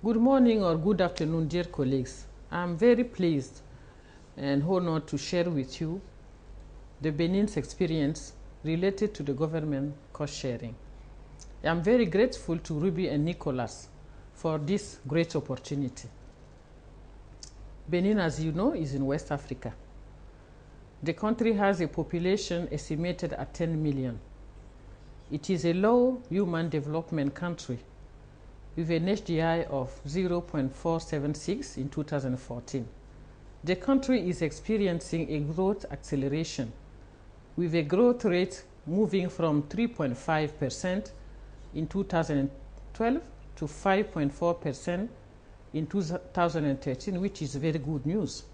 Good morning or good afternoon, dear colleagues. I'm very pleased and honored to share with you the Benin's experience related to the government cost sharing. I'm very grateful to Ruby and Nicholas for this great opportunity. Benin, as you know, is in West Africa. The country has a population estimated at 10 million. It is a low human development country with an HDI of 0.476 in 2014. The country is experiencing a growth acceleration with a growth rate moving from 3.5% in 2012 to 5.4% in 2013, which is very good news.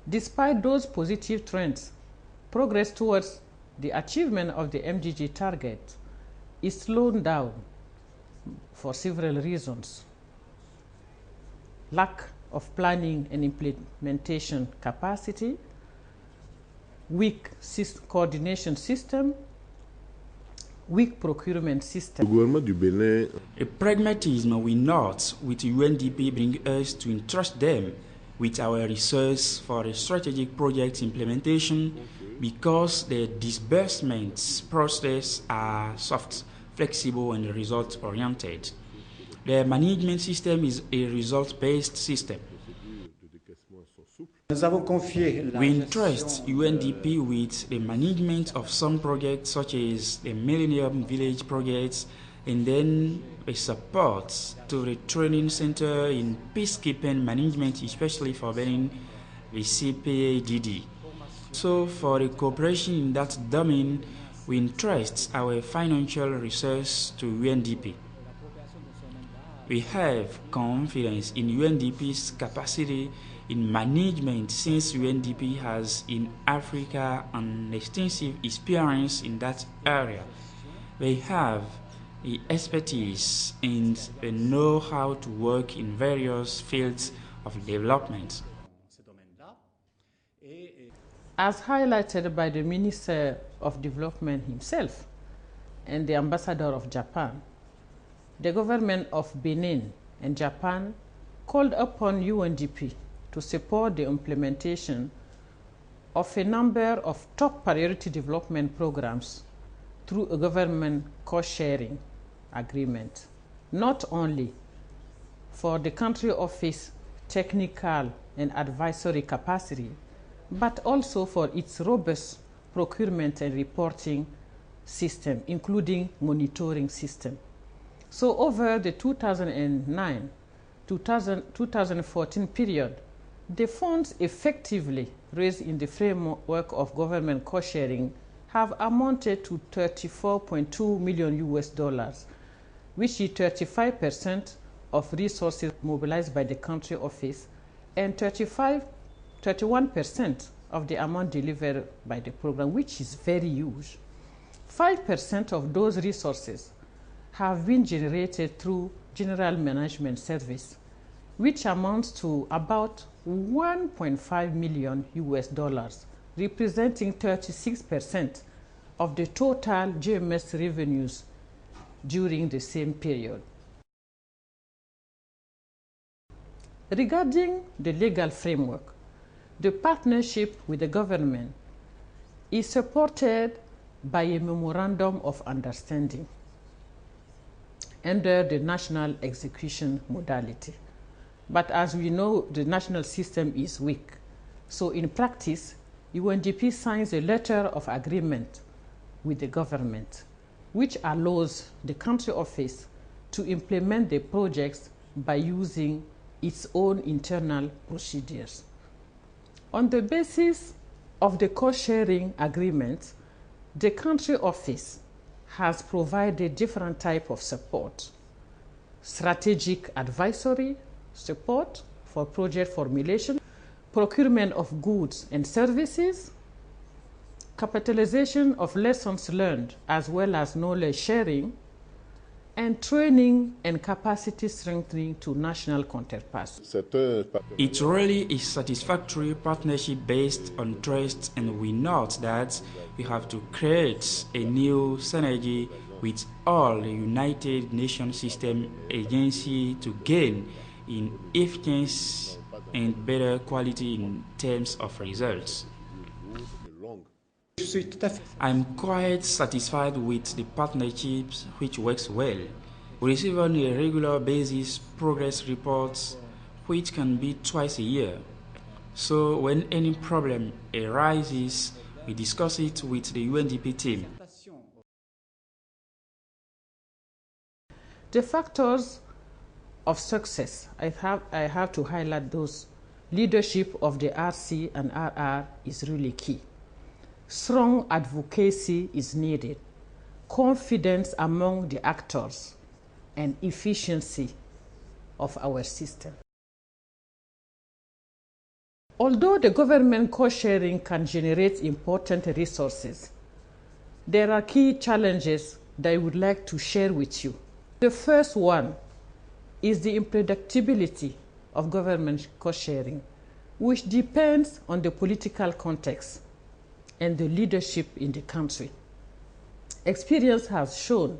Despite those positive trends, progress towards the achievement of the MDG target is slowed down for several reasons. Lack of planning and implementation capacity, weak coordination system, weak procurement system. Le gouvernement du Bénin. A pragmatism we note with UNDP bring us to entrust them with our resource for a strategic project implementation because the disbursements process are soft, flexible, and result-oriented. The management system is a result-based system. We entrust UNDP with the management of some projects such as the Millennium Village projects and then a support to the training center in peacekeeping management, especially for Benin, the CPADD. So for the cooperation in that domain, we entrust our financial resource to UNDP. We have confidence in UNDP's capacity in management since UNDP has in Africa an extensive experience in that area. They have the expertise and the know-how to work in various fields of development. As highlighted by the Minister of Development himself and the Ambassador of Japan, the government of Benin and Japan called upon UNDP to support the implementation of a number of top priority development programs through a government cost-sharing agreement, not only for the country office technical and advisory capacity, but also for its robust procurement and reporting system, including monitoring system. So over the 2009-2014 period, the funds effectively raised in the framework of government cost sharing have amounted to $34.2 million, which is 35% of resources mobilized by the country office and 31% of the amount delivered by the program, which is very huge. 5% of those resources have been generated through general management service, which amounts to about $1.5 million, representing 36% of the total GMS revenues during the same period. Regarding the legal framework, the partnership with the government is supported by a memorandum of understanding under the national execution modality. But as we know, the national system is weak. So in practice, UNDP signs a letter of agreement with the government, which allows the country office to implement the projects by using its own internal procedures. On the basis of the cost-sharing agreement, the country office has provided different types of support: strategic advisory support for project formulation, procurement of goods and services, capitalization of lessons learned as well as knowledge sharing, and training and capacity strengthening to national counterparts. It really is satisfactory partnership based on trust, and we note that we have to create a new synergy with all the United Nations system agency to gain in efficiency and better quality in terms of results. I'm quite satisfied with the partnerships which works well. We receive on a regular basis progress reports which can be twice a year. So when any problem arises, we discuss it with the UNDP team. The factors of success, I have to highlight those. Leadership of the RC and RR is really key. Strong advocacy is needed. Confidence among the actors and efficiency of our system. Although the government cost-sharing can generate important resources, there are key challenges that I would like to share with you. The first one is the unpredictability of government cost-sharing, which depends on the political context and the leadership in the country. Experience has shown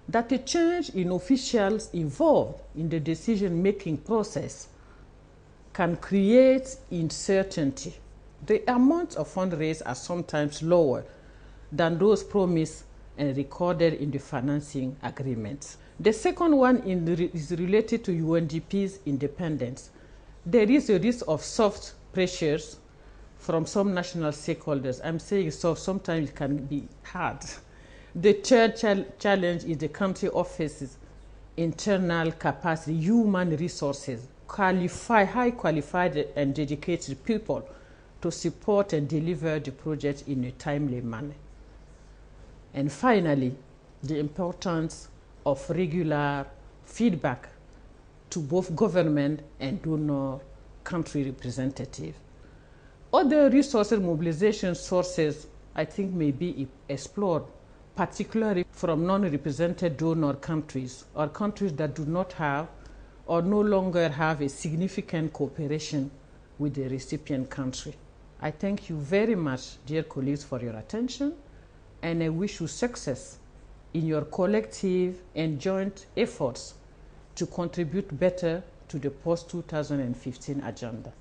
that a change in officials involved in the decision-making process can create uncertainty. The amount of fundraisers are sometimes lower than those promised and recorded in the financing agreements. The second one is related to UNDP's independence. There is a risk of soft pressures from some national stakeholders. I'm saying soft, sometimes it can be hard. The third challenge is the country office's internal capacity, human resources, highly qualified and dedicated people to support and deliver the project in a timely manner. And finally, the importance of regular feedback to both government and donor country representatives. Other resources mobilization sources, I think, may be explored, particularly from non-represented donor countries or countries that do not have or no longer have a significant cooperation with the recipient country. I thank you very much, dear colleagues, for your attention, and I wish you success in your collective and joint efforts to contribute better to the post-2015 agenda.